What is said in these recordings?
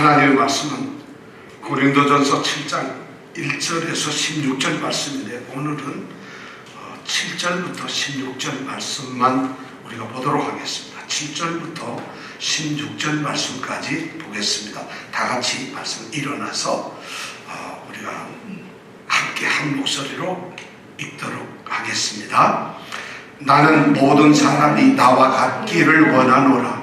하나님의 말씀은 고린도전서 7장 1절에서 16절 말씀인데, 오늘은 7절부터 16절 말씀만 우리가 보도록 하겠습니다. 7절부터 16절 말씀까지 보겠습니다. 다 같이 말씀 일어나서 우리가 함께 한 목소리로 읽도록 하겠습니다. 나는 모든 사람이 나와 같기를 원하노라.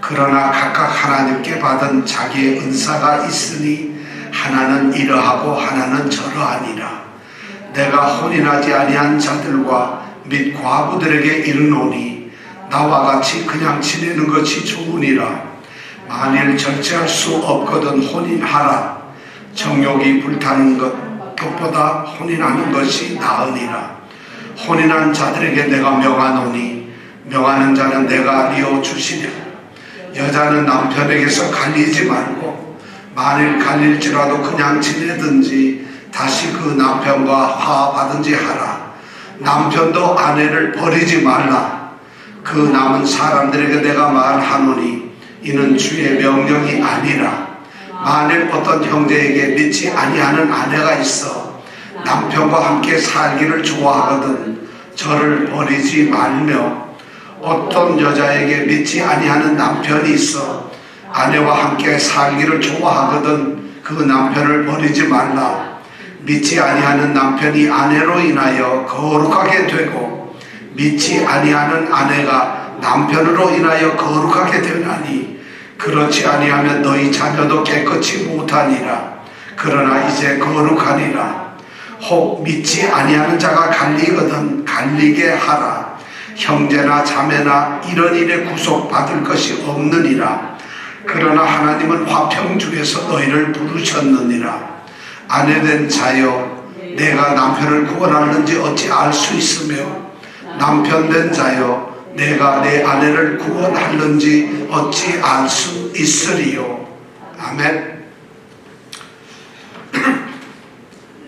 그러나 각각 하나님께 받은 자기의 은사가 있으니 하나는 이러하고 하나는 저러하니라. 내가 혼인하지 아니한 자들과 및 과부들에게 이르노니 나와 같이 그냥 지내는 것이 좋으니라. 만일 절제할 수 없거든 혼인하라. 정욕이 불타는 것보다 혼인하는 것이 나으니라. 혼인한 자들에게 내가 명하노니 명하는 자는 내가 알려 주시랴. 여자는 남편에게서 갈리지 말고 만일 갈릴지라도 그냥 지내든지 다시 그 남편과 화합하든지 하라. 남편도 아내를 버리지 말라. 그 남은 사람들에게 내가 말하노니 이는 주의 명령이 아니라. 만일 어떤 형제에게 믿지 아니하는 아내가 있어 남편과 함께 살기를 좋아하거든 저를 버리지 말며, 어떤 여자에게 믿지 아니하는 남편이 있어 아내와 함께 살기를 좋아하거든 그 남편을 버리지 말라. 믿지 아니하는 남편이 아내로 인하여 거룩하게 되고 믿지 아니하는 아내가 남편으로 인하여 거룩하게 되나니 그렇지 아니하면 너희 자녀도 깨끗이 못하니라. 그러나 이제 거룩하니라. 혹 믿지 아니하는 자가 갈리거든 갈리게 하라. 형제나 자매나 이런 일에 구속받을 것이 없느니라. 그러나 하나님은 화평 중에서 너희를 부르셨느니라. 아내된 자여 내가 남편을 구원하는지 어찌 알 수 있으며, 남편된 자여 내가 내 아내를 구원하는지 어찌 알 수 있으리요. 아멘.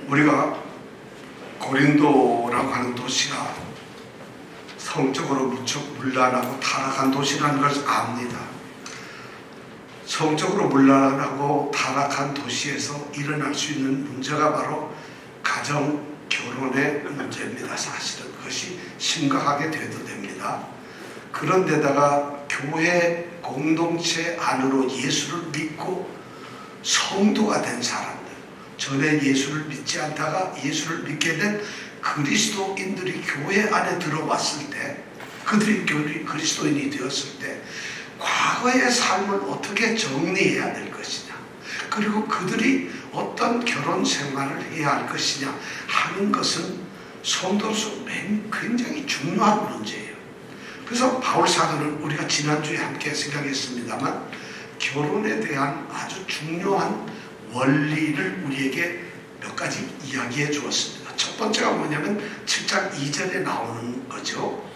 우리가 고린도라고 하는 도시가 성적으로 무척 문란하고 타락한 도시라는 것을 압니다. 성적으로 문란하고 타락한 도시에서 일어날 수 있는 문제가 바로 가정, 결혼의 문제입니다. 사실은 그것이 심각하게 돼도 됩니다. 그런데다가 교회 공동체 안으로 예수를 믿고 성도가 된 사람들, 전에 예수를 믿지 않다가 예수를 믿게 된 그리스도인들이 교회 안에 들어왔을 때, 그들이 그리스도인이 되었을 때 과거의 삶을 어떻게 정리해야 될 것이냐, 그리고 그들이 어떤 결혼 생활을 해야 할 것이냐 하는 것은 성도로서 굉장히 중요한 문제예요. 그래서 바울 사도는 우리가 지난주에 함께 생각했습니다만 결혼에 대한 아주 중요한 원리를 우리에게 몇 가지 이야기해 주었습니다. 첫 번째가 뭐냐면 7장 2절에 나오는 거죠.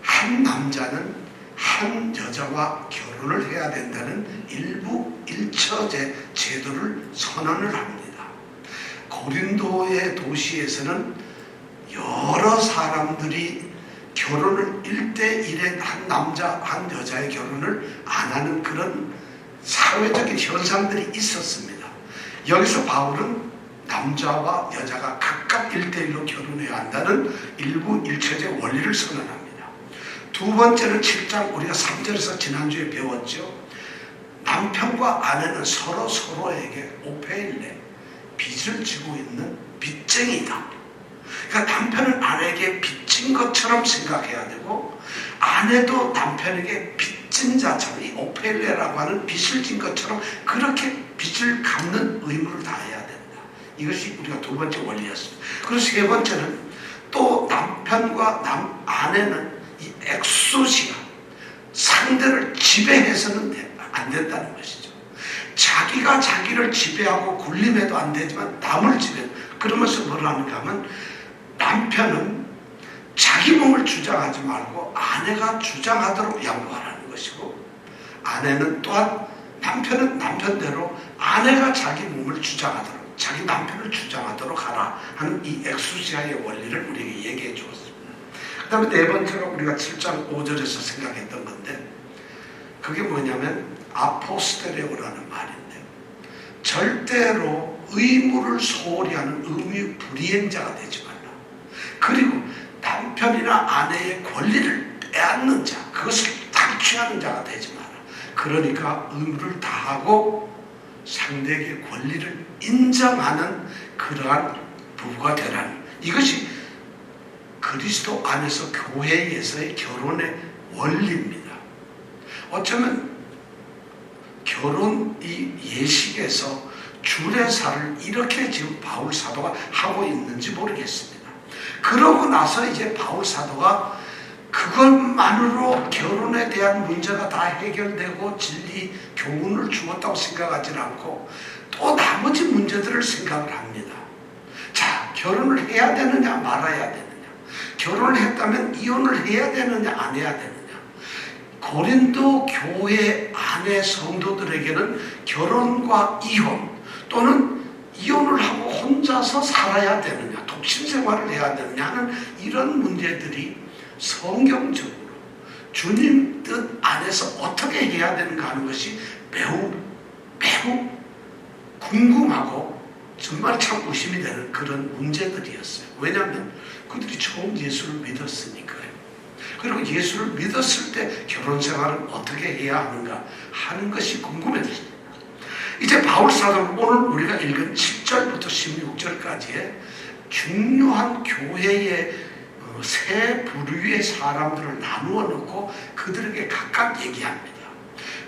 한 남자는 한 여자와 결혼을 해야 된다는 일부 일처제 제도를 선언을 합니다. 고린도의 도시에서는 여러 사람들이 결혼을 1대1의 한 남자 한 여자의 결혼을 안 하는 그런 사회적인 현상들이 있었습니다. 여기서 바울은 남자와 여자가 각각 1대1로 결혼해야 한다는 일부 일처제 원리를 선언합니다. 두 번째는 7장 우리가 3절에서 지난주에 배웠죠. 남편과 아내는 서로에게 오페일레, 빚을 지고 있는 빚쟁이다. 그러니까 남편은 아내에게 빚진 것처럼 생각해야 되고, 아내도 남편에게 빚진 자처럼, 이 오페일레라고 하는 빚을 진 것처럼 그렇게 빚을 갚는 의무를 다해야 된다. 이것이 우리가 두 번째 원리였습니다. 그리고 세 번째는 또 남편과 아내는 이 엑소시아, 상대를 지배해서는 안 된다는 것이죠. 자기가 자기를 지배하고 굴림해도 안 되지만 남을 지배. 그러면서 뭐라는가 하면 남편은 자기 몸을 주장하지 말고 아내가 주장하도록 양보하라는 것이고, 아내는 또한 남편은 남편대로 아내가 자기 몸을 주장하도록, 자기 남편을 주장하도록 하라 하는 이 엑소시아의 원리를 우리에게 얘기해 주었습니다. 그 다음에 네 번째로 우리가 7장 5절에서 생각했던 건데, 그게 뭐냐면 아포스테레오라는 말인데, 절대로 의무를 소홀히 하는 의무 불이행자가 되지 말라. 그리고 남편이나 아내의 권리를 빼앗는 자, 그것을 탈취하는 자가 되지 마라. 그러니까 의무를 다하고 상대에게 권리를 인정하는 그러한 부부가 되라는, 이것이 그리스도 안에서 교회에서의 결혼의 원리입니다. 어쩌면 결혼 이 예식에서 주례사를 이렇게 지금 바울 사도가 하고 있는지 모르겠습니다. 그러고 나서 이제 바울 사도가 그것만으로 결혼에 대한 문제가 다 해결되고 진리 교훈을 주었다고 생각하지 않고 또 나머지 문제들을 생각을 합니다. 자, 결혼을 해야 되느냐 말아야 되느냐, 결혼을 했다면 이혼을 해야 되느냐 안 해야 되느냐, 고린도 교회 안의 성도들에게는 결혼과 이혼 또는 이혼을 하고 혼자서 살아야 되느냐, 독신 생활을 해야 되느냐 하는 이런 문제들이 성경적으로 주님 뜻 안에서 어떻게 해야 되는가 하는 것이 매우 궁금하고 정말 참 의심이 되는 그런 문제들이었어요. 왜냐하면 그들이 처음 예수를 믿었으니까요. 그리고 예수를 믿었을 때 결혼 생활을 어떻게 해야 하는가 하는 것이 궁금해졌습니다. 이제 바울 사도는 오늘 우리가 읽은 7절부터 16절까지의 중요한 교회의 세 부류의 사람들을 나누어 놓고 그들에게 각각 얘기합니다.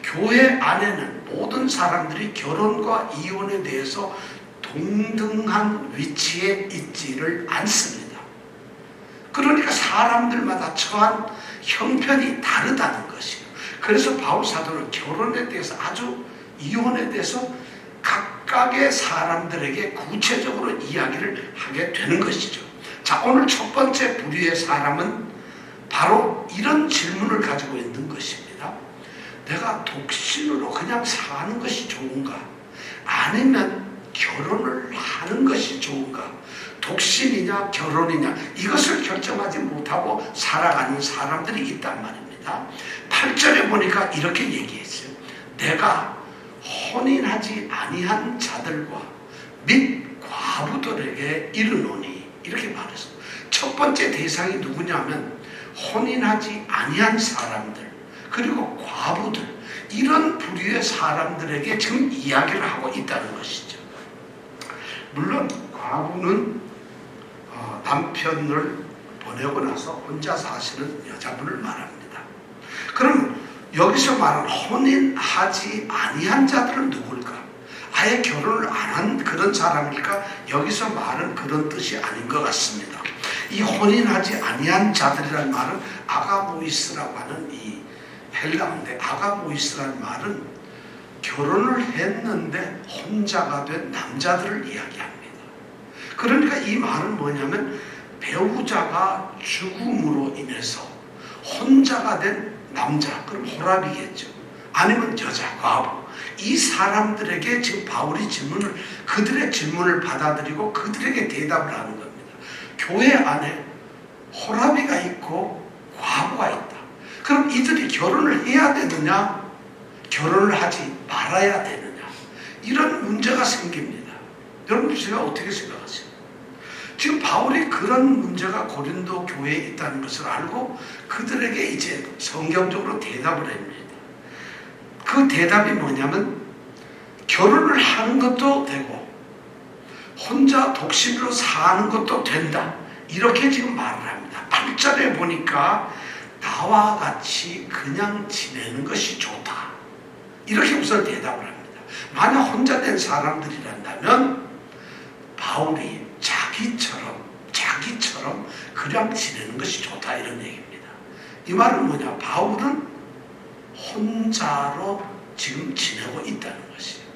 교회 안에는 모든 사람들이 결혼과 이혼에 대해서 동등한 위치에 있지를 않습니다. 그러니까 사람들마다 처한 형편이 다르다는 것이에요. 그래서 바울 사도는 결혼에 대해서 아주 이혼에 대해서 각각의 사람들에게 구체적으로 이야기를 하게 되는 것이죠. 자, 오늘 첫 번째 부류의 사람은 바로 이런 질문을 가지고 있는 것입니다. 내가 독신으로 그냥 사는 것이 좋은가? 아니면 결혼을 하는 것이 좋은가? 독신이냐 결혼이냐 이것을 결정하지 못하고 살아가는 사람들이 있단 말입니다. 8절에 보니까 이렇게 얘기했어요. 내가 혼인하지 아니한 자들과 및 과부들에게 이르노니, 이렇게 말했어요. 첫 번째 대상이 누구냐면 혼인하지 아니한 사람들 그리고 과부들, 이런 부류의 사람들에게 지금 이야기를 하고 있다는 것이죠. 물론 과부는 남편을 보내고 나서 혼자 사시는 여자분을 말합니다. 그럼 여기서 말하는 혼인하지 아니한 자들은 누굴까? 아예 결혼을 안 한 그런 사람일까? 여기서 말은 그런 뜻이 아닌 것 같습니다. 이 혼인하지 아니한 자들이라는 말은 아가보이스라고 하는 이 헬라어인데, 아가보이스라는 말은 결혼을 했는데 혼자가 된 남자들을 이야기합니다. 그러니까 이 말은 뭐냐면 배우자가 죽음으로 인해서 혼자가 된 남자, 그럼 호랍이겠죠. 아니면 여자, 과부. 이 사람들에게 지금 바울이 그들의 질문을 받아들이고 그들에게 대답을 하는 겁니다. 교회 안에 호랍이가 있고 과부가 있다. 그럼 이들이 결혼을 해야 되느냐, 결혼을 하지 말아야 되느냐, 이런 문제가 생깁니다. 여러분, 제가 어떻게 생각하세요? 지금 바울이 그런 문제가 고린도 교회에 있다는 것을 알고 그들에게 이제 성경적으로 대답을 합니다. 그 대답이 뭐냐면 결혼을 하는 것도 되고 혼자 독신으로 사는 것도 된다, 이렇게 지금 말을 합니다. 8절에 보니까 나와 같이 그냥 지내는 것이 좋다, 이렇게 우선 대답을 합니다. 만약 혼자 된 사람들이란다면 바울이 자기처럼 그냥 지내는 것이 좋다, 이런 얘기입니다. 이 말은 뭐냐? 바울은 혼자로 지금 지내고 있다는 것이에요.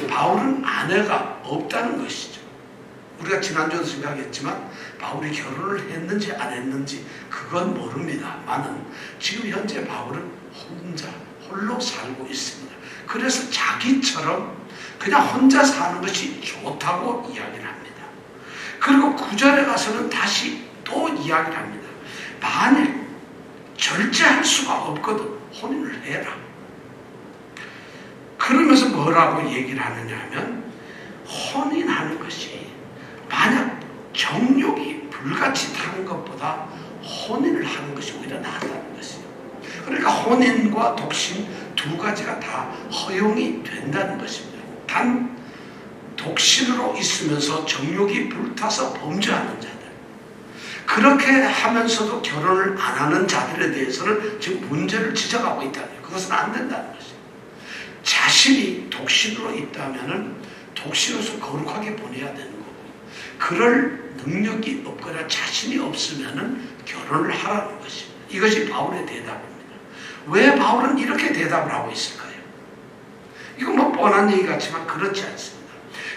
바울은 아내가 없다는 것이죠. 우리가 지난주에도 생각했지만 바울이 결혼을 했는지 안 했는지 그건 모릅니다만은 지금 현재 바울은 홀로 살고 있습니다. 그래서 자기처럼 그냥 혼자 사는 것이 좋다고 이야기를 합니다. 그리고 9절에 가서는 다시 또 이야기를 합니다. 만일 절제할 수가 없거든 혼인을 해라. 그러면서 뭐라고 얘기를 하느냐 하면 혼인하는 것이 만약 정욕이 불같이 타는 것보다 혼인을 하는 것이 오히려 낫다는 것이에요. 그러니까 혼인과 독신 두 가지가 다 허용이 된다는 것입니다. 단 독신으로 있으면서 정욕이 불타서 범죄하는 자들, 그렇게 하면서도 결혼을 안 하는 자들에 대해서는 지금 문제를 지적하고 있다는 거예요. 그것은 안 된다는 것이에요. 자신이 독신으로 있다면은 독신으로서 거룩하게 보내야 되는 거고, 그럴 능력이 없거나 자신이 없으면은 결혼을 하라는 것입니다. 이것이 바울의 대답입니다. 왜 바울은 이렇게 대답을 하고 있을까요? 이건 뭐 뻔한 얘기 같지만 그렇지 않습니다.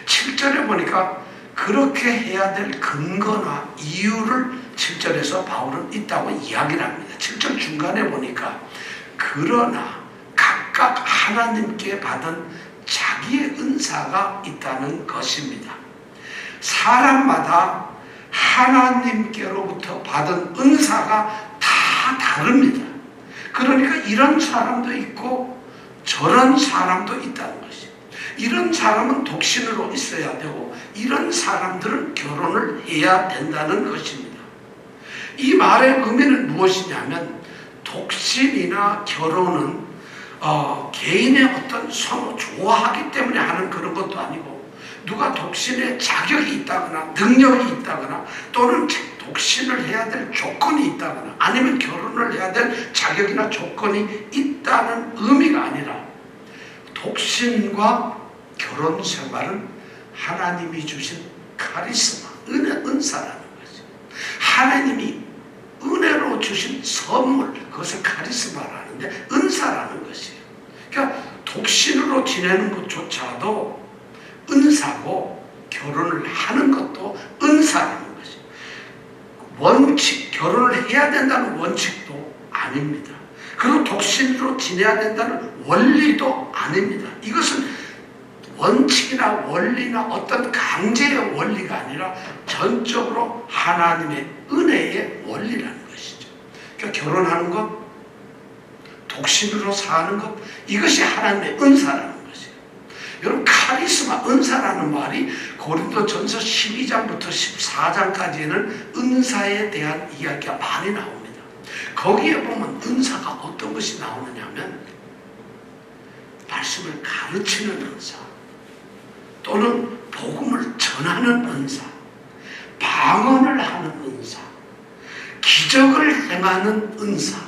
7절에 보니까 그렇게 해야 될 근거나 이유를 7절에서 바울은 있다고 이야기를 합니다. 7절 중간에 보니까 그러나 각각 하나님께 받은 자기의 은사가 있다는 것입니다. 사람마다 하나님께로부터 받은 은사가 다 다릅니다. 그러니까 이런 사람도 있고 저런 사람도 있다는 것입니다. 이런 사람은 독신으로 있어야 되고 이런 사람들은 결혼을 해야 된다는 것입니다. 이 말의 의미는 무엇이냐면 독신이나 결혼은 개인의 어떤 선호, 좋아하기 때문에 하는 그런 것도 아니고, 누가 독신에 자격이 있다거나 능력이 있다거나 또는 독신을 해야 될 조건이 있다거나 아니면 결혼을 해야 될 자격이나 조건이 있다는 의미가 아니라, 독신과 결혼 생활은 하나님이 주신 카리스마, 은사라는 거죠. 하나님이 은혜로 주신 선물, 그것을 카리스마라는데 은사라는 것이에요. 그러니까 독신으로 지내는 것조차도 은사고 결혼을 하는 것도 은사라는 것이에요. 원칙, 결혼을 해야 된다는 원칙도 아닙니다. 그리고 독신으로 지내야 된다는 원리도 아닙니다. 이것은 원칙이나 원리나 어떤 강제의 원리가 아니라 전적으로 하나님의 은혜의 원리라는 것이죠. 그러니까 결혼하는 것, 독신으로 사는 것, 이것이 하나님의 은사라는 것이에요. 여러분, 카리스마, 은사라는 말이 고린도전서 12장부터 14장까지는 은사에 대한 이야기가 많이 나옵니다. 거기에 보면 은사가 어떤 것이 나오느냐 하면 말씀을 가르치는 은사, 또는 복음을 전하는 은사, 방언을 하는 은사, 기적을 행하는 은사,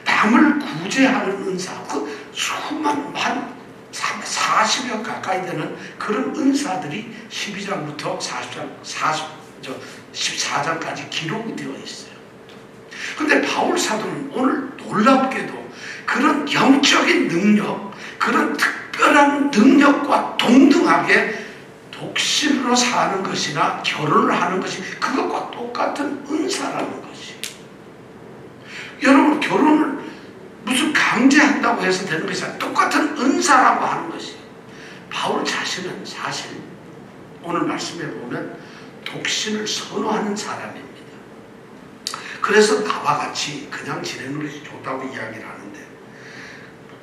남을 구제하는 은사, 그 수만, 한 40여 가까이 되는 그런 은사들이 12장부터 14장까지 기록이 되어 있어요. 그런데 바울 사도는 오늘 놀랍게도 그런 영적인 능력, 그런 특별한 능력과 동등하게 독신으로 사는 것이나 결혼을 하는 것이 그것과 똑같은 은사라는 것이. 여러분, 결혼을 무슨 강제한다고 해서 되는 것이 아니라 똑같은 은사라고 하는 것이. 바울 자신은 사실 오늘 말씀에 보면 독신을 선호하는 사람입니다. 그래서 나와 같이 그냥 지내는 것이 좋다고 이야기를 하는데,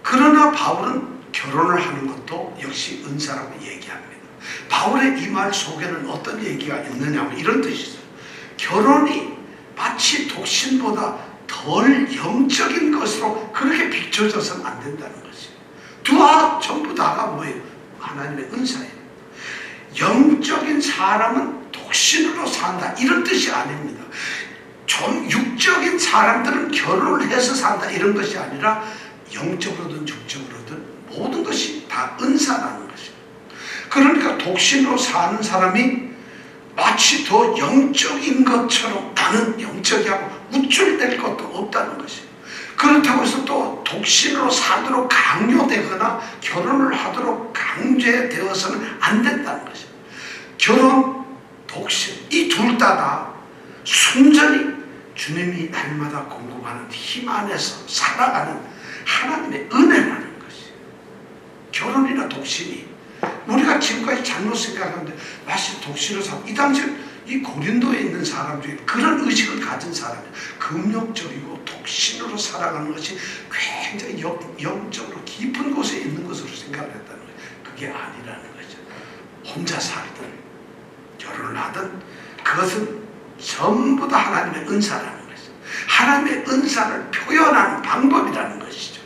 그러나 바울은 결혼을 하는 것도 역시 은사라고 얘기합니다. 바울의 이 말 속에는 어떤 얘기가 있느냐 하면 이런 뜻이 있어요. 결혼이 마치 독신보다 덜 영적인 것으로 그렇게 비춰져서는 안 된다는 것이에요. 전부 다가 뭐예요? 하나님의 은사예요. 영적인 사람은 독신으로 산다, 이런 뜻이 아닙니다. 좀 육적인 사람들은 결혼을 해서 산다, 이런 것이 아니라 영적으로든 육적으로든 모든 것이 다 은사라는 것입니다. 그러니까 독신으로 사는 사람이 마치 더 영적인 것처럼 나는 영적이하고 우쭐댈 것도 없다는 것이에요. 그렇다고 해서 또 독신으로 사도록 강요되거나 결혼을 하도록 강제되어서는 안 된다는 것이에요. 결혼, 독신, 이 둘 다 순전히 주님이 날마다 공급하는 힘 안에서 살아가는 하나님의 은혜라는 것이에요. 결혼이나 독신이 우리가 지금까지 잘못 생각하는데 마치 독신으로 살고, 이 당시 이 고린도에 있는 사람 중에 그런 의식을 가진 사람이 금욕적이고 독신으로 살아가는 것이 굉장히 영적으로 깊은 곳에 있는 것으로 생각을 했다는 거예요. 그게 아니라는 거죠. 혼자 살든 결혼을 하든 그것은 전부 다 하나님의 은사라는 것이죠. 하나님의 은사를 표현하는 방법이라는 것이죠.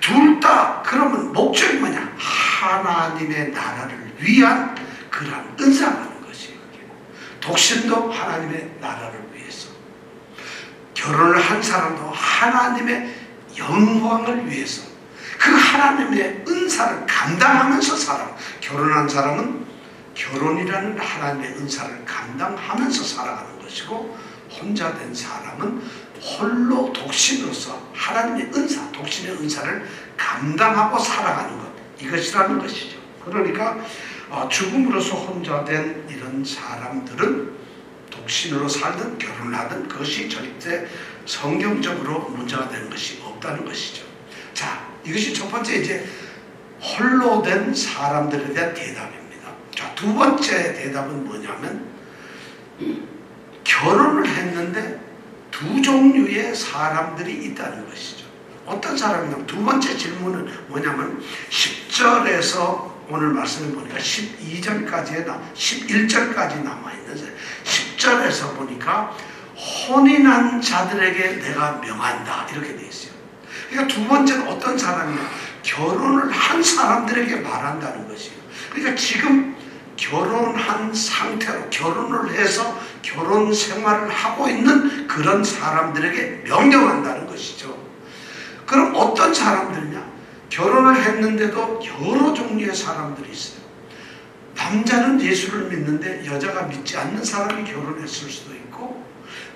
둘 다 그러면 목적이 뭐냐? 하나님의 나라를 위한 그러한 은사라는 것이에요. 독신도 하나님의 나라를 위해서, 결혼을 한 사람도 하나님의 영광을 위해서 그 하나님의 은사를 감당하면서 살아. 결혼한 사람은 결혼이라는 하나님의 은사를 감당하면서 살아가는 것이고, 혼자 된 사람은 홀로 독신으로서 하나님의 은사, 독신의 은사를 감당하고 살아가는 것, 이것이라는 것이죠. 그러니까 죽음으로서 혼자 된 이런 사람들은 독신으로 살든 결혼을 하든 그것이 절대 성경적으로 문제가 되는 것이 없다는 것이죠. 자, 이것이 첫 번째 이제 홀로 된 사람들에 대한 대답입니다. 자, 두 번째 대답은 뭐냐면 결혼을 했는데 두 종류의 사람들이 있다는 것이죠. 어떤 사람이냐면, 두 번째 질문은 뭐냐면 10절에서 오늘 말씀을 보니까 11절까지 남아있는 10절에서 보니까 혼인한 자들에게 내가 명한다 이렇게 되어 있어요. 그러니까 두 번째는 어떤 사람이냐, 결혼을 한 사람들에게 말한다는 것이에요. 그러니까 지금 결혼한 상태로 결혼을 해서 결혼 생활을 하고 있는 그런 사람들에게 명령한다는 것이죠. 그럼 어떤 사람들이냐? 결혼을 했는데도 여러 종류의 사람들이 있어요. 남자는 예수를 믿는데 여자가 믿지 않는 사람이 결혼했을 수도 있고,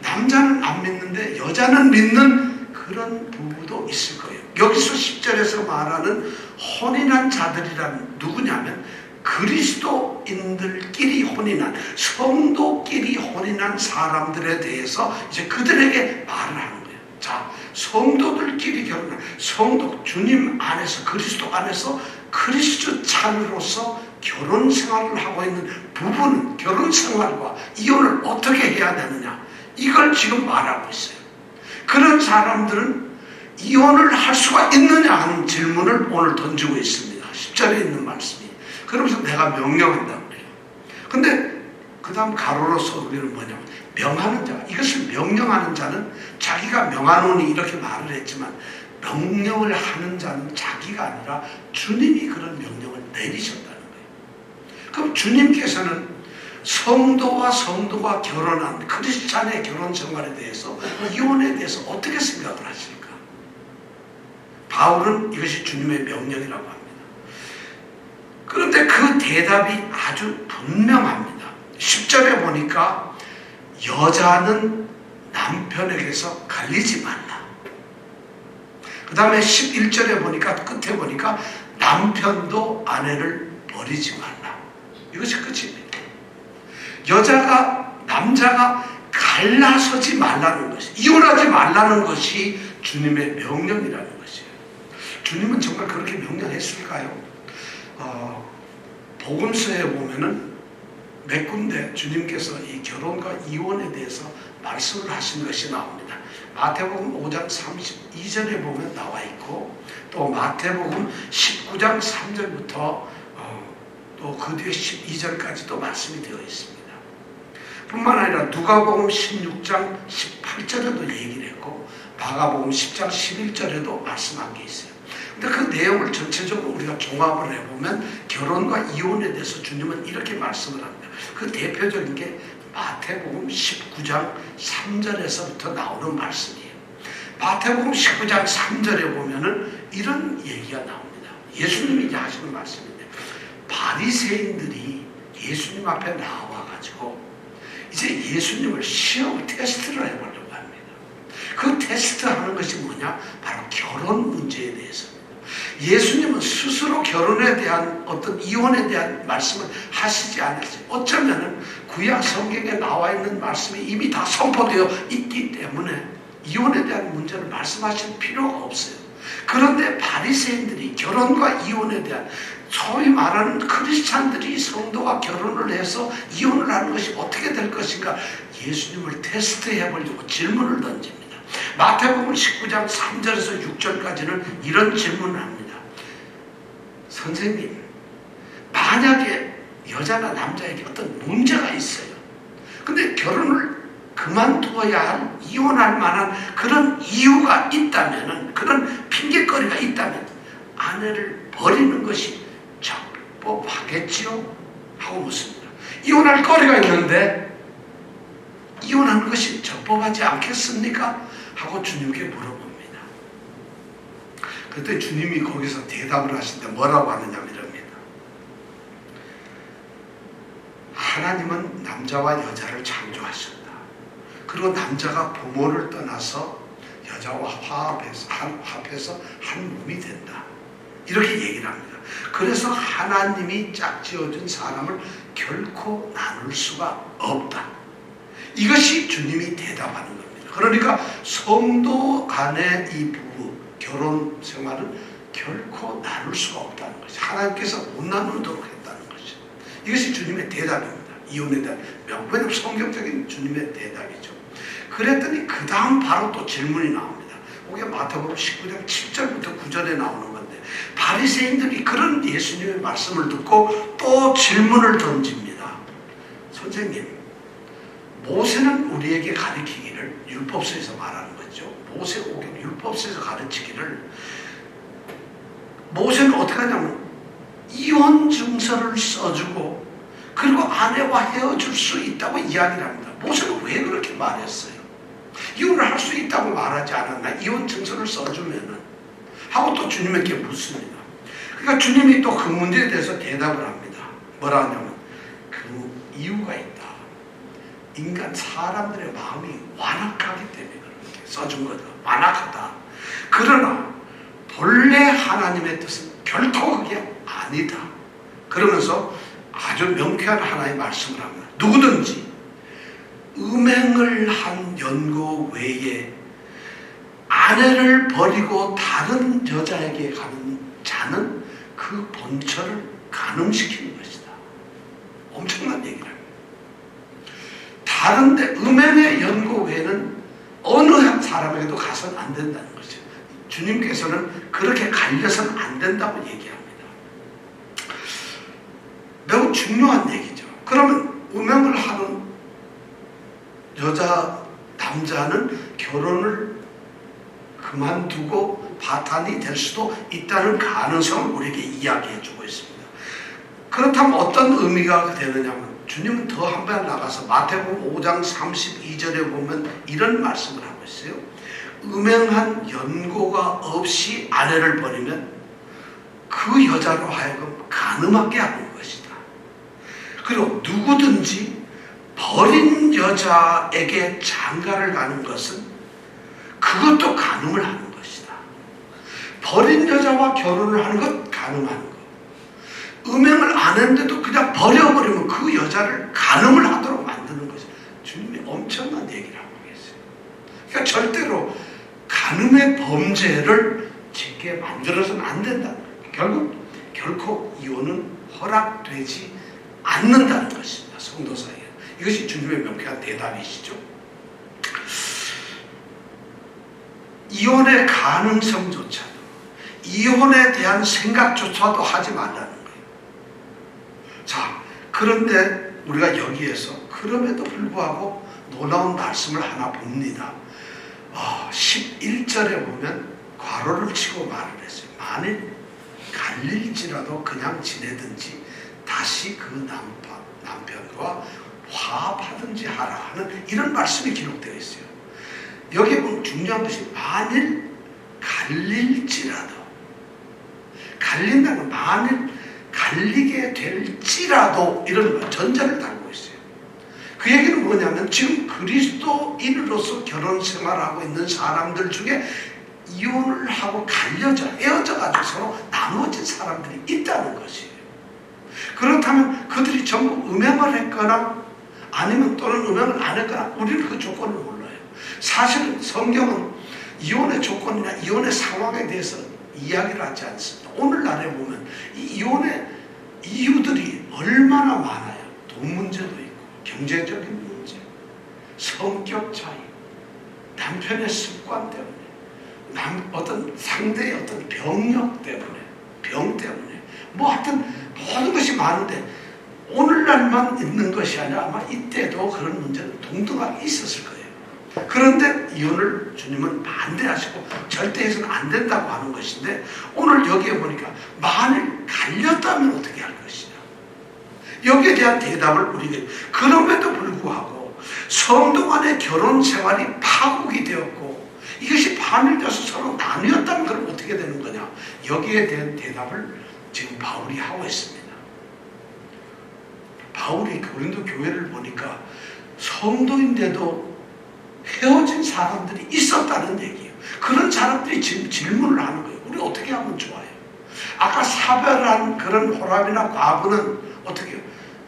남자는 안 믿는데 여자는 믿는 그런 부부도 있을 거예요. 여기서 10절에서 말하는 혼인한 자들이란 누구냐면 그리스도인들끼리 혼인한, 성도끼리 혼인한 사람들에 대해서 이제 그들에게 말을 하는 거예요. 자, 성도들끼리 결혼한, 성도, 주님 안에서, 그리스도 안에서 그리스도 자녀로서 결혼 생활을 하고 있는 부부는 결혼 생활과 이혼을 어떻게 해야 되느냐, 이걸 지금 말하고 있어요. 그런 사람들은 이혼을 할 수가 있느냐 하는 질문을 오늘 던지고 있습니다. 10절에 있는 말씀이. 그러면서 내가 명령한다고 그래요. 근데 그 다음 가로로서 우리는 뭐냐면 명하는 자, 이것을 명령하는 자는 자기가 명하노니 이렇게 말을 했지만, 명령을 하는 자는 자기가 아니라 주님이 그런 명령을 내리셨다는 거예요. 그럼 주님께서는 성도와 성도가 결혼한 크리스찬의 결혼 생활에 대해서, 이혼에 대해서 어떻게 생각을 하실까? 바울은 이것이 주님의 명령이라고 합니다. 그런데 그 대답이 아주 분명합니다. 10절에 보니까 여자는 남편에게서 갈리지 말라. 그 다음에 11절에 보니까, 끝에 보니까 남편도 아내를 버리지 말라. 이것이 끝입니다. 남자가 갈라서지 말라는 것이, 이혼하지 말라는 것이 주님의 명령이라는 것이에요. 주님은 정말 그렇게 명령했을까요? 복음서에 보면은 몇 군데 주님께서 이 결혼과 이혼에 대해서 말씀을 하신 것이 나옵니다. 마태복음 5장 32절에 보면 나와 있고, 또 마태복음 19장 3절부터 또 그 뒤에 12절까지도 말씀이 되어 있습니다. 뿐만 아니라 누가복음 16장 18절에도 얘기를 했고, 마가복음 10장 11절에도 말씀한 게 있어요. 근데 그 내용을 전체적으로 우리가 종합을 해보면 결혼과 이혼에 대해서 주님은 이렇게 말씀을 합니다. 그 대표적인 게 마태복음 19장 3절에서부터 나오는 말씀이에요. 마태복음 19장 3절에 보면은 이런 얘기가 나옵니다. 예수님이 이제 하시는 말씀인데, 바리새인들이 예수님 앞에 나와가지고 이제 예수님을 시험 테스트를 해보려고 합니다. 그 테스트하는 것이 뭐냐? 바로 결혼 문제에 대해서. 예수님은 스스로 결혼에 대한 어떤 이혼에 대한 말씀을 하시지 않았어요. 어쩌면은 구약 성경에 나와 있는 말씀이 이미 다 선포되어 있기 때문에 이혼에 대한 문제를 말씀하실 필요가 없어요. 그런데 바리새인들이 결혼과 이혼에 대한, 소위 말하는 크리스찬들이 성도가 결혼을 해서 이혼을 하는 것이 어떻게 될 것인가, 예수님을 테스트해 보려고 질문을 던집니다. 마태복음 19장 3절에서 6절까지는 이런 질문을 합니다. 선생님, 만약에 여자나 남자에게 어떤 문제가 있어요. 근데 결혼을 그만두어야 할, 이혼할 만한 그런 이유가 있다면, 그런 핑계거리가 있다면 아내를 버리는 것이 적법하겠지요? 하고 묻습니다. 이혼할 거리가 있는데 이혼하는 것이 적법하지 않겠습니까? 하고 주님께 물어봅니다. 그때 주님이 거기서 대답을 하시는데 뭐라고 하느냐면 이럽니다. 하나님은 남자와 여자를 창조하셨다. 그리고 남자가 부모를 떠나서 여자와 화합해서 한 몸이 된다. 이렇게 얘기를 합니다. 그래서 하나님이 짝지어준 사람을 결코 나눌 수가 없다. 이것이 주님이 대답하는 겁니다. 그러니까 성도 간의 이 부부 결혼 생활은 결코 나눌 수가 없다는 것이, 하나님께서 못 나누도록 했다는 것이, 이것이 주님의 대답입니다. 이혼에 대한, 왜냐하면 성경적인 주님의 대답이죠. 그랬더니 그 다음 바로 또 질문이 나옵니다. 그게 마태복음 19장 7절부터 9절에 나오는 건데, 바리새인들이 그런 예수님의 말씀을 듣고 또 질문을 던집니다. 선생님, 모세는 우리에게 가르치기를, 율법서에서 말하는 거죠. 모세오경 율법서에서 가르치기를, 모세는 어떻게 하냐면 이혼 증서를 써주고 그리고 아내와 헤어질 수 있다고 이야기를 합니다. 모세는 왜 그렇게 말했어요? 이혼을 할 수 있다고 말하지 않았나? 이혼 증서를 써주면은 하고 또 주님에게 묻습니다. 그러니까 주님이 또 그 문제에 대해서 대답을 합니다. 뭐라 하냐면 그 이유가 있다. 인간 사람들의 마음이 완악하기 때문에 그렇게 써준 거다. 완악하다. 그러나 본래 하나님의 뜻은 결코 그게 아니다. 그러면서 아주 명쾌한 하나의 말씀을 합니다. 누구든지 음행을 한 연고 외에 아내를 버리고 다른 여자에게 가는 자는 그 본처를 간음시키는 것이다. 엄청난 얘기를 합니다. 다른데 음행의 연고 외에는 어느 사람에게도 가서는 안 된다는 것이죠. 주님께서는 그렇게 갈려서는 안 된다고 얘기합니다. 매우 중요한 얘기죠. 그러면 음행을 하는 여자, 남자는 결혼을 그만두고 파탄이 될 수도 있다는 가능성을 우리에게 이야기해 주고 있습니다. 그렇다면 어떤 의미가 되느냐면, 주님은 더 한 발 나가서 마태복음 5장 32절에 보면 이런 말씀을 하고 있어요. 음행한 연고가 없이 아내를 버리면 그 여자로 하여금 간음하게 하는 것이다. 그리고 누구든지 버린 여자에게 장가를 가는 것은 그것도 간음을 하는 것이다. 버린 여자와 결혼을 하는 것 간음하는 것. 음행을 안 했는데도 그냥 버려버리면 그 여자를 간음을 하도록 만드는 것이다. 주님이 엄청난 얘기를 하고 계세요. 그러니까 절대로 간음의 범죄를 짓게 만들어서는 안 된다. 결코 이혼은 허락되지 않는다는 것입니다. 성도 사이에. 이것이 주님의 명쾌한 대답이시죠. 이혼의 가능성조차도, 이혼에 대한 생각조차도 하지 말라는 거예요. 자, 그런데 우리가 여기에서 그럼에도 불구하고 놀라운 말씀을 하나 봅니다. 11절에 보면 괄호를 치고 말을 했어요. 만일 갈릴지라도 그냥 지내든지 다시 그 남편과 화합하든지 하라 하는 이런 말씀이 기록되어 있어요. 여기에 보면 중요한 것이 만일 갈릴지라도, 갈린다는 만일 갈리게 될지라도 이런 전제를 달고 있어요. 그 얘기는 뭐냐면 지금 그리스도인으로서 결혼 생활하고 있는 사람들 중에 이혼을 하고 헤어져가지고 서로 나누어진 사람들이 있다는 것이에요. 그렇다면 그들이 전부 음행을 했거나 아니면 또는 음행을 안 했거나 우리는 그 조건을 몰라요. 사실은 성경은 이혼의 조건이나 이혼의 상황에 대해서 이야기를 하지 않습니다. 오늘날에 보면 이 이혼의 이유들이 얼마나 많아요. 돈 문제도 있고, 경제적인 문제, 성격 차이, 남편의 습관 때문에, 어떤 상대의 어떤 병력 때문에, 병 때문에, 뭐 하여튼 모든 것이 많은데 오늘날만 있는 것이 아니라 아마 이때도 그런 문제는 동등하게 있었을 거예요. 그런데 이혼을 주님은 반대하시고 절대 해서는 안 된다고 하는 것인데, 오늘 여기에 보니까 만일 갈렸다면 어떻게 할 것이냐, 여기에 대한 대답을 우리에게. 그럼에도 불구하고 성도 간의 결혼 생활이 파국이 되었고 이것이 반일돼서 서로 나뉘었다면 그럼 어떻게 되는 거냐, 여기에 대한 대답을 지금 바울이 하고 있습니다. 바울이 고린도 교회를 보니까 성도인데도 헤어진 사람들이 있었다는 얘기예요. 그런 사람들이 지금 질문을 하는 거예요. 우리 어떻게 하면 좋아요? 아까 사별한 그런 호람이나 과부는 어떻게 해요?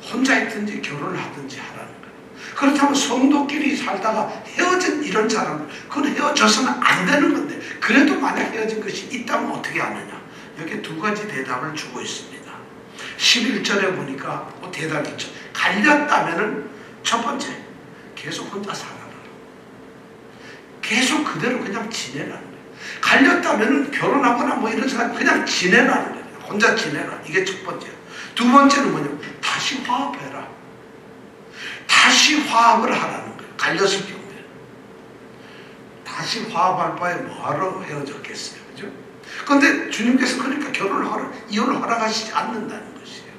혼자 있든지 결혼을 하든지 하라는 거예요. 그렇다면 성도끼리 살다가 헤어진 이런 사람들, 그건 헤어져서는 안 되는 건데, 그래도 만약 헤어진 것이 있다면 어떻게 하느냐, 여기에 두 가지 대답을 주고 있습니다. 11절에 보니까 대답이 있죠. 갈렸다면은 첫 번째, 계속 혼자 살아라. 계속 그대로 그냥 지내라는 거예요. 갈렸다면은 결혼하거나 뭐 이런 사람 그냥 지내라는 거예요. 혼자 지내라. 이게 첫 번째예요. 두 번째는 뭐냐면 다시 화합해라. 다시 화합을 하라는 거예요. 갈렸을 경우에 다시 화합할 바에 뭐하러 헤어졌겠어요, 그죠? 그런데 주님께서 그러니까 이혼을 허락하시지 않는다는 것이에요.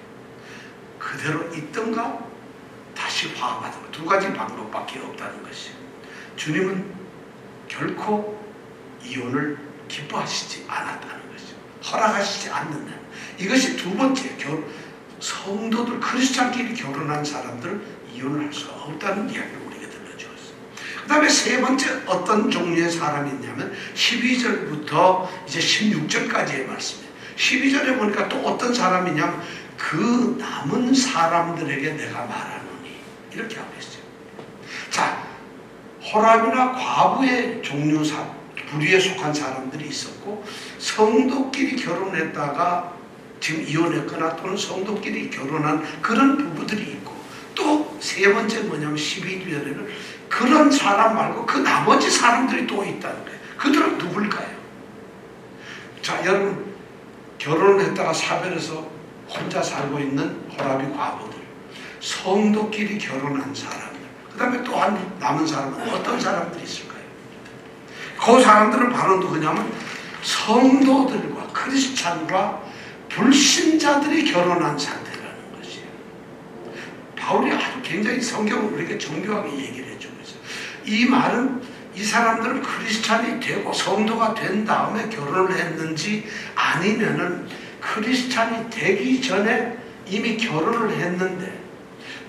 그대로 있던가 다시 화합하든가, 두 가지 방법밖에 없다는 것이에요. 주님은 결코 이혼을 기뻐하시지 않았다는 것이죠. 허락하시지 않는다는, 이것이 두 번째, 성도들, 크리스찬끼리 결혼한 사람들은 이혼을 할 수가 없다는 이야기를 우리에게 들려주었어요. 그 다음에 세 번째 어떤 종류의 사람이 있냐면 12절부터 이제 16절까지의 말씀이에요. 12절에 보니까 또 어떤 사람이냐면 그 남은 사람들에게 내가 말하노니, 이렇게 하고 있어요. 자, 호람이나 과부의 종류, 부류에 속한 사람들이 있었고, 성도끼리 결혼했다가 지금 이혼했거나 또는 성도끼리 결혼한 그런 부부들이 있고, 또 세 번째 뭐냐면 12절에는 그런 사람 말고 그 나머지 사람들이 또 있다는 거예요. 그들은 누굴까요? 자, 여러분, 결혼을 했다가 사별해서 혼자 살고 있는 호람이 과부들, 성도끼리 결혼한 사람들, 그 다음에 또 한 남은 사람은 어떤 사람들이 있을까요? 그 사람들은 바로 누구냐면 성도들과 크리스찬과 불신자들이 결혼한 상태라는 것이에요. 바울이 아주 굉장히 성경을 우리에게 정교하게 얘기를 해주고 있어요. 이 말은 이 사람들은 크리스찬이 되고 성도가 된 다음에 결혼을 했는지, 아니면은 크리스찬이 되기 전에 이미 결혼을 했는데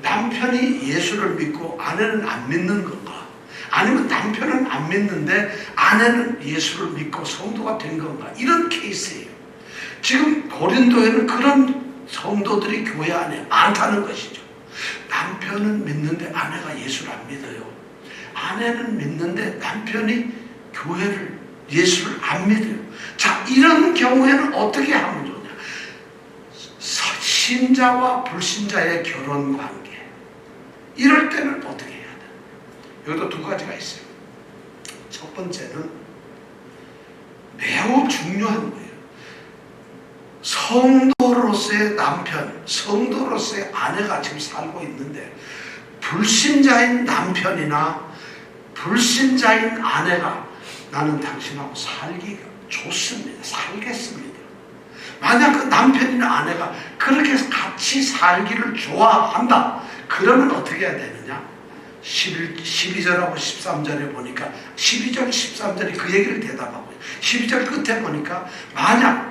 남편이 예수를 믿고 아내는 안 믿는 건가? 아니면 남편은 안 믿는데 아내는 예수를 믿고 성도가 된 건가? 이런 케이스예요. 지금 고린도에는 그런 성도들이 교회 안에 많다는 것이죠. 남편은 믿는데 아내가 예수를 안 믿어요. 아내는 믿는데 남편이 교회를, 예수를 안 믿어요. 자, 이런 경우에는 어떻게 하면 좋냐? 신자와 불신자의 결혼 관계, 이럴 때는 어떻게 해야 돼? 여기도 두 가지가 있어요. 첫 번째는 매우 중요한 거예요. 성도로서의 남편, 성도로서의 아내가 지금 살고 있는데, 불신자인 남편이나 불신자인 아내가 나는 당신하고 살기가 좋습니다, 살겠습니다. 만약 그 남편이나 아내가 그렇게 같이 살기를 좋아한다, 그러면 어떻게 해야 되느냐? 12절하고 13절에 보니까 12절, 13절이 그 얘기를 대답하고, 12절 끝에 보니까 만약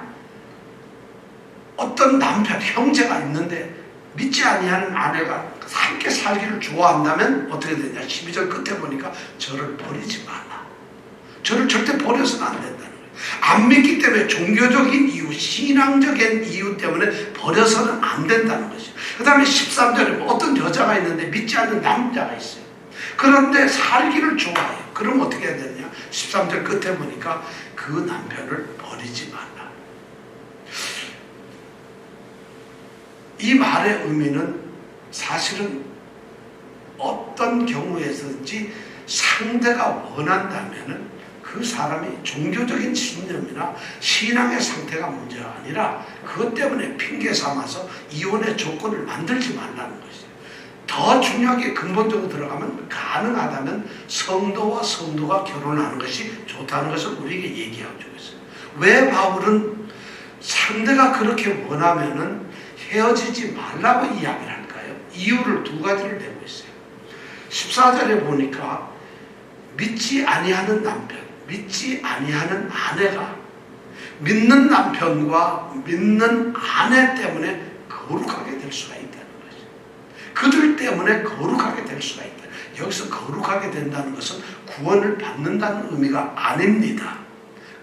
어떤 남편, 형제가 있는데 믿지 아니하는 아내가 함께 살기를 좋아한다면 어떻게 되냐? 12절 끝에 보니까 저를 버리지 말라. 저를 절대 버려서는 안 된다는 거예요. 안 믿기 때문에, 종교적인 이유, 신앙적인 이유 때문에 버려서는 안 된다는 것이죠. 그 다음에 13절에 어떤 여자가 있는데 믿지 않는 남자가 있어요. 그런데 살기를 좋아해요. 그럼 어떻게 해야 되느냐? 13절 끝에 보니까 그 남편을 버리지 말라. 이 말의 의미는 사실은 어떤 경우에서든지 상대가 원한다면은 그 그 사람이 종교적인 신념이나 신앙의 상태가 문제가 아니라 그것 때문에 핑계 삼아서 이혼의 조건을 만들지 말라는 것이에요. 더 중요하게 근본적으로 들어가면 가능하다면 성도와 성도가 결혼하는 것이 좋다는 것을 우리에게 얘기하고 있어요. 왜 바울은 상대가 그렇게 원하면은 헤어지지 말라고 이야기를 할까요? 이유를 두 가지를 내고 있어요. 14절에 보니까 믿지 아니하는 남편, 믿지 아니하는 아내가 믿는 남편과 믿는 아내 때문에 거룩하게 될 수가 있다는 거죠. 그들 때문에 거룩하게 될 수가 있다. 여기서 거룩하게 된다는 것은 구원을 받는다는 의미가 아닙니다.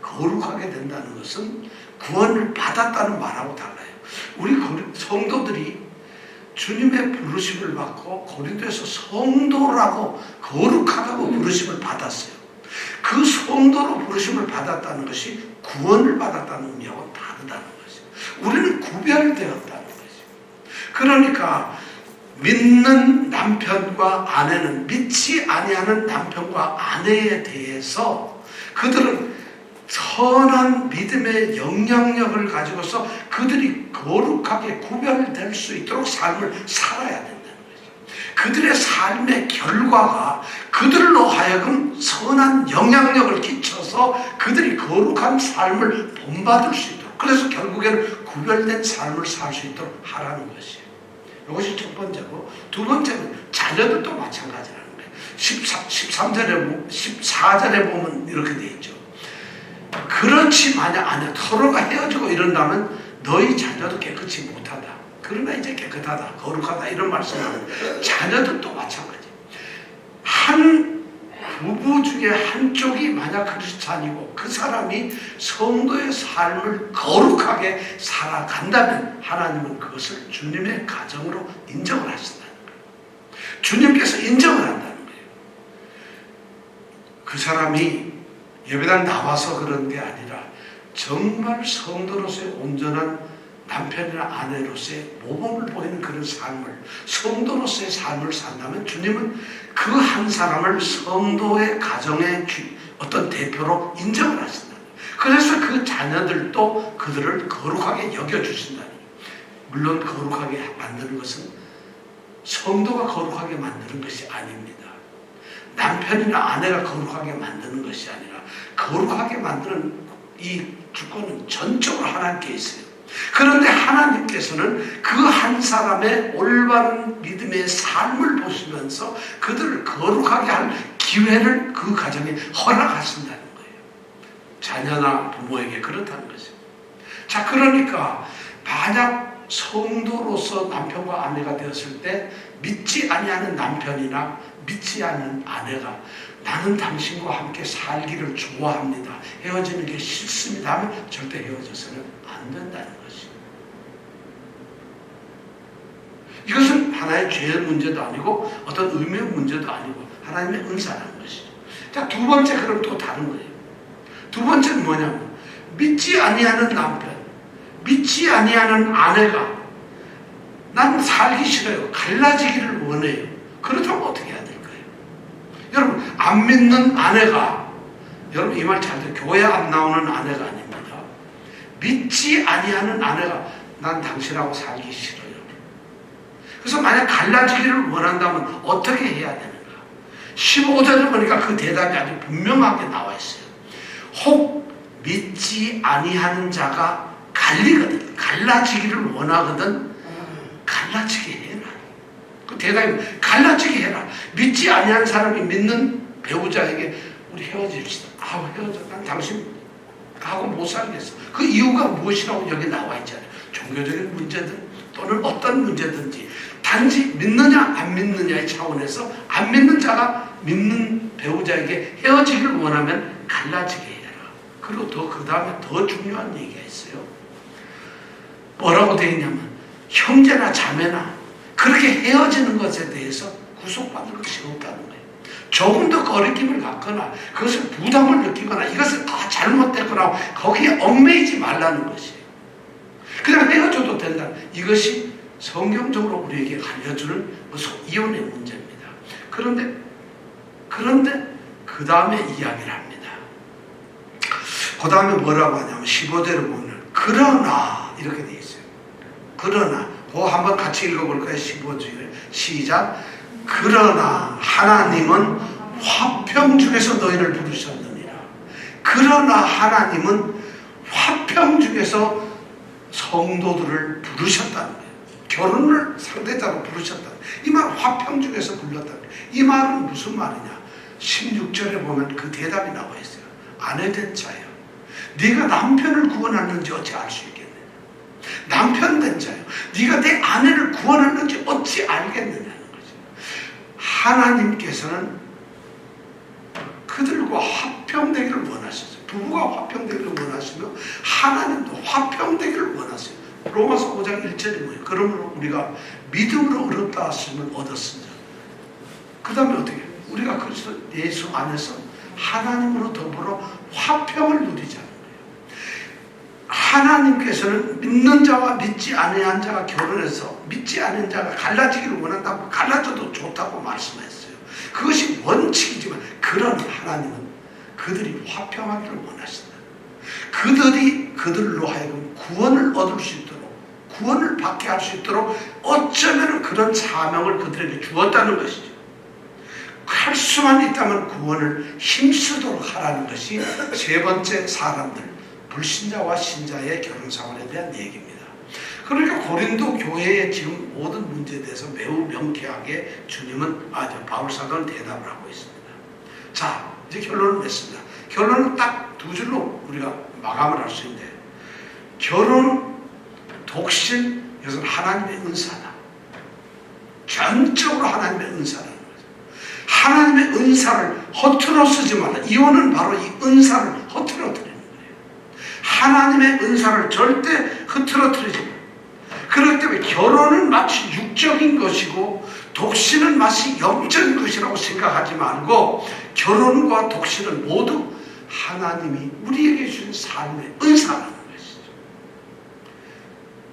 거룩하게 된다는 것은 구원을 받았다는 말하고 달라요. 우리 성도들이 주님의 부르심을 받고 고린도에서 성도라고 거룩하다고 부르심을 받았어요. 그 성도로 부르심을 받았다는 것이 구원을 받았다는 의미하고 다르다는 것이죠. 우리는 구별되었다는 것이죠. 그러니까 믿는 남편과 아내는 믿지 아니하는 남편과 아내에 대해서 그들은 선한 믿음의 영향력을 가지고서 그들이 거룩하게 구별될 수 있도록 삶을 살아야 된다는 거죠. 그들의 삶의 결과가 그들로 하여금 선한 영향력을 끼쳐서 그들이 거룩한 삶을 본받을 수 있도록, 그래서 결국에는 구별된 삶을 살 수 있도록 하라는 것이에요. 이것이 첫 번째고, 두 번째는 자녀들도 마찬가지라는 거예요. 14절에 보면 이렇게 돼 있죠. 그렇지 만약 아내 서로가 헤어지고 이런다면 너희 자녀도 깨끗이 못하다. 그러나 이제 깨끗하다, 거룩하다 이런 말씀하는 자녀들도 마찬가지. 한 부부 중에 한쪽이 만약 크리스찬이고 그 사람이 성도의 삶을 거룩하게 살아간다면 하나님은 그것을 주님의 가정으로 인정을 하신다는 거예요. 주님께서 인정을 한다는 거예요. 그 사람이 예배당 나와서 그런 게 아니라 정말 성도로서의 온전한 남편이나 아내로서의 모범을 보이는 그런 삶을, 성도로서의 삶을 산다면 주님은 그 한 사람을 성도의 가정의 어떤 대표로 인정을 하신다. 그래서 그 자녀들도 그들을 거룩하게 여겨주신다니. 물론 거룩하게 만드는 것은 성도가 거룩하게 만드는 것이 아닙니다. 남편이나 아내가 거룩하게 만드는 것이 아니라 거룩하게 만드는 이 주권은 전적으로 하나님께 있어요. 그런데 하나님께서는 그 한 사람의 올바른 믿음의 삶을 보시면서 그들을 거룩하게 할 기회를 그 가정에 허락하신다는 거예요. 자녀나 부모에게 그렇다는 거죠. 자, 그러니까 만약 성도로서 남편과 아내가 되었을 때 믿지 아니하는 남편이나 믿지 않는 아내가 나는 당신과 함께 살기를 좋아합니다, 헤어지는 게 싫습니다 하면 절대 헤어져서는 안 된다는 것이죠. 이것은 하나의 죄의 문제도 아니고 어떤 의미의 문제도 아니고 하나님의 은사라는 것이죠. 자, 두 번째, 그럼 또 다른 거예요. 두 번째는 뭐냐면 믿지 아니하는 남편, 믿지 아니하는 아내가 나는 살기 싫어요, 갈라지기를 원해요. 그렇다면 어떻게 해야 될까요? 여러분, 안 믿는 아내가, 여러분 이 말 잘 들어요. 교회 안 나오는 아내가 아닙니다. 믿지 아니하는 아내가 난 당신하고 살기 싫어요. 그래서 만약 갈라지기를 원한다면 어떻게 해야 되는가? 15절을 보니까 그 대답이 아주 분명하게 나와 있어요. 혹 믿지 아니하는 자가 갈리거든, 갈라지기를 원하거든 갈라지게 해라. 그 대답이 갈라지게 해라. 믿지 아니하는 사람이 믿는 배우자에게 우리 헤어집시다. 헤어져. 난 당신하고 못 살겠어. 그 이유가 무엇이라고 여기 나와 있잖아요. 종교적인 문제든 또는 어떤 문제든지 단지 믿느냐 안 믿느냐의 차원에서 안 믿는 자가 믿는 배우자에게 헤어지기를 원하면 갈라지게 해라. 그리고 그 다음에 더 중요한 얘기가 있어요. 뭐라고 되어 있냐면 형제나 자매나 그렇게 헤어지는 것에 대해서 구속받을 것이 없다는 거예요. 조금 더 거리낌을 갖거나 그것을 부담을 느끼거나 이것을 다 잘못됐거나 거기에 얽매이지 말라는 것이에요. 그냥 헤어져도 된다. 이것이 성경적으로 우리에게 알려주는 이혼의 문제입니다. 그런데 그 다음에 이야기를 합니다. 그 다음에 뭐라고 하냐면 15절에 보면 그러나 이렇게 돼 있어요. 그러나 그거 한번 같이 읽어볼까요? 15절에 시작. 그러나 하나님은 화평 중에서 너희를 부르셨느니라. 그러나 하나님은 화평 중에서 성도들을 부르셨다는 거예요. 결혼을 상대자로 부르셨다. 이 말은 화평 중에서 불렀다. 이 말은 무슨 말이냐? 16절에 보면 그 대답이 나와 있어요. 아내된 자여, 네가 남편을 구원하는지 어찌 알 수 있겠느냐? 남편 된 자여, 네가 내 아내를 구원하는지 어찌 알겠느냐는 거죠. 하나님께서는 그들과 화평되기를 원하셨어요. 부부가 화평되기를 원하시며 하나님도 화평되기를 원하세요. 로마서 5장 1절이 뭐예요? 그러므로 우리가 믿음으로 얻었다 하시면 얻었으니 그 다음에 어떻게 해요? 우리가 그리스도 예수 안에서 하나님으로 더불어 화평을 누리자는 거예요. 하나님께서는 믿는 자와 믿지 아니한 자가 결혼해서 믿지 않은 자가 갈라지기를 원한다고, 갈라져도 좋다고 말씀했어요. 그것이 원칙이지만 그런 하나님은 그들이 화평하기를 원하신다. 그들이 그들로 하여금 구원을 얻을 수 있도록, 구원을 받게 할 수 있도록 어쩌면 그런 사명을 그들에게 주었다는 것이죠. 할 수만 있다면 구원을 힘쓰도록 하라는 것이 세 번째 사람들, 불신자와 신자의 결혼 생활에 대한 얘기입니다. 그러니까 고린도 교회의 지금 모든 문제에 대해서 매우 명쾌하게 주님은, 바울 사도는 대답을 하고 있습니다. 자, 이제 결론을 냈습니다. 결론은 딱 두 줄로 우리가 마감을 할 수 있는데, 결혼, 독신, 이것은 하나님의 은사다. 전적으로 하나님의 은사라는 거죠. 하나님의 은사를 허투루 쓰지 말라. 이혼은 바로 이 은사를 허투루뜨리는 거예요. 하나님의 은사를 절대 흐트러뜨리지 말라. 그렇기 때문에 결혼은 마치 육적인 것이고 독신은 마치 영적인 것이라고 생각하지 말고, 결혼과 독신은 모두 하나님이 우리에게 주신 삶의 은사라는 것이죠.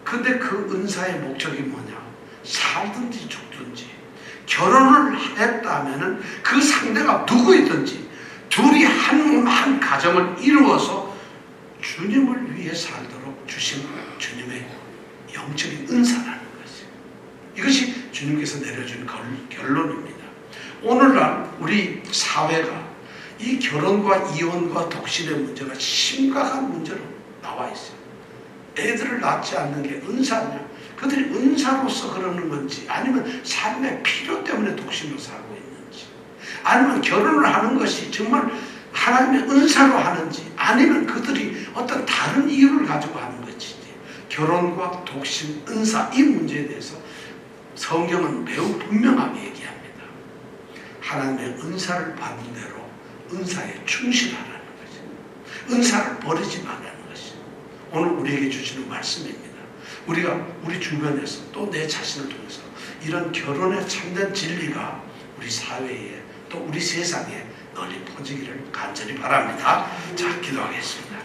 근데 그 은사의 목적이 뭐냐? 살든지 죽든지 결혼을 했다면 그 상대가 누구이든지 둘이 한 몸 한 가정을 이루어서 주님을 위해 살도록 주신 주님의 영적인 은사라는 것이죠. 이것이 주님께서 내려준 결론입니다. 오늘날 우리 사회가 이 결혼과 이혼과 독신의 문제가 심각한 문제로 나와 있어요. 애들을 낳지 않는 게 은사냐? 그들이 은사로서 그러는 건지, 아니면 삶의 필요 때문에 독신을 살고 있는지, 아니면 결혼을 하는 것이 정말 하나님의 은사로 하는지, 아니면 그들이 어떤 다른 이유를 가지고 하는 것인지, 결혼과 독신, 은사, 이 문제에 대해서 성경은 매우 분명하게 얘기합니다. 하나님의 은사를 받는 대로 은사에 충실하라는 거죠. 은사를 버리지 말라는 것이 오늘 우리에게 주시는 말씀입니다. 우리가 우리 주변에서 또 내 자신을 통해서 이런 결혼의 참된 진리가 우리 사회에 또 우리 세상에 널리 퍼지기를 간절히 바랍니다. 자, 기도하겠습니다.